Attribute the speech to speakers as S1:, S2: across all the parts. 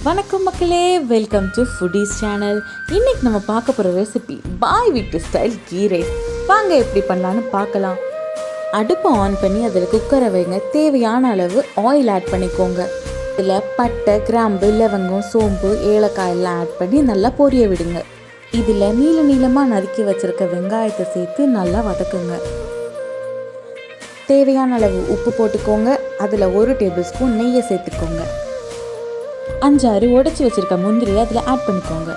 S1: வணக்கம் மக்களே, welcome to foodies channel. இன்றைக்கி நம்ம பார்க்க போகிற ரெசிபி பாய் வீட்டு ஸ்டைல் கீ ரைஸ். வாங்க எப்படி பண்ணலான்னு பார்க்கலாம். அடுப்பை ஆன் பண்ணி அதில் குக்கரை வைங்க. தேவையான அளவு ஆயில் ஆட் பண்ணிக்கோங்க. இதில் பட்டை, கிராம்பு, லவங்கம், சோம்பு, ஏலக்காய் எல்லாம் ஆட் பண்ணி நல்லா பொரிய விடுங்க. இதில் நீளமாக நறுக்கி வச்சுருக்க வெங்காயத்தை சேர்த்து நல்லா வதக்குங்க. தேவையான அளவு உப்பு போட்டுக்கோங்க. அதில் 1 டேபிள் ஸ்பூன் நெய்யை சேர்த்துக்கோங்க. 5-6 உடைச்சி வச்சுருக்க முந்திரியை அதில் ஆட் பண்ணிக்கோங்க.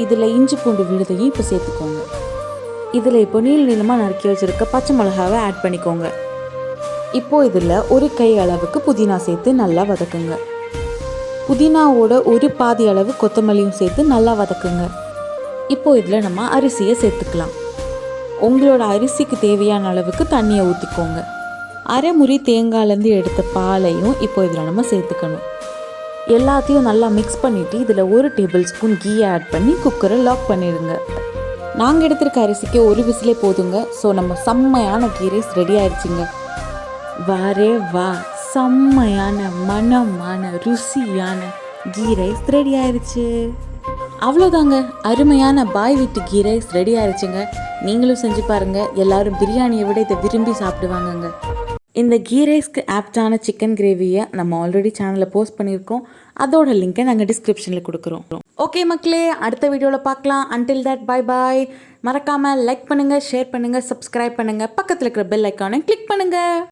S1: இதில் இஞ்சி பூண்டு விழுதையும் இப்போ சேர்த்துக்கோங்க. இதில் இப்போ நீளமாக நறுக்கி வச்சுருக்க பச்சை மிளகாவை ஆட் பண்ணிக்கோங்க. இப்போது இதில் 1 கை அளவுக்கு புதினா சேர்த்து நல்லா வதக்குங்க. புதினாவோட ஒரு பாதி அளவு கொத்தமல்லியும் சேர்த்து நல்லா வதக்குங்க. இப்போது இதில் நம்ம அரிசியை சேர்த்துக்கலாம். உங்களோட அரிசிக்கு தேவையான அளவுக்கு தண்ணியை ஊற்றிக்கோங்க. அரை முறி தேங்காயிலேருந்து எடுத்த பாலையும் இப்போ இதில் நம்ம சேர்த்துக்கணும். எல்லாத்தையும் நல்லா மிக்ஸ் பண்ணிவிட்டு இதில் 1 டேபிள் ஸ்பூன் கீயை ஆட் பண்ணி குக்கரை லாக் பண்ணிடுங்க. நாங்கள் எடுத்திருக்க அரிசிக்கு 1 விசிலே போதுங்க. ஸோ நம்ம செம்மையான கீ ரைஸ் ரெடி ஆயிடுச்சுங்க. வாரே வா, செம்மையான மணமான ருசியான கீ ரைஸ் ரெடி ஆயிடுச்சு. அவ்வளோதாங்க, அருமையான பாய் வீட்டு கீ ரைஸ் ரெடி ஆயிடுச்சுங்க. நீங்களும் செஞ்சு பாருங்கள். எல்லோரும் பிரியாணியை விட இதை விரும்பி சாப்பிடுவாங்கங்க. இந்த கீ ரைஸ்க்கு ஆப்டான சிக்கன் கிரேவியை நம்ம ஆல்ரெடி சேனலில் போஸ்ட் பண்ணியிருக்கோம். அதோட லிங்கை நாங்கள் டிஸ்கிரிப்ஷனில் கொடுக்குறோம். ஓகே மக்களே, அடுத்த வீடியோவில் பார்க்கலாம். அன்டில் தட் பாய் பாய். மறக்காமல் லைக் பண்ணுங்கள், ஷேர் பண்ணுங்கள், சப்ஸ்கிரைப் பண்ணுங்கள். பக்கத்தில் இருக்கிற பெல் ஐக்கானை கிளிக் பண்ணுங்கள்.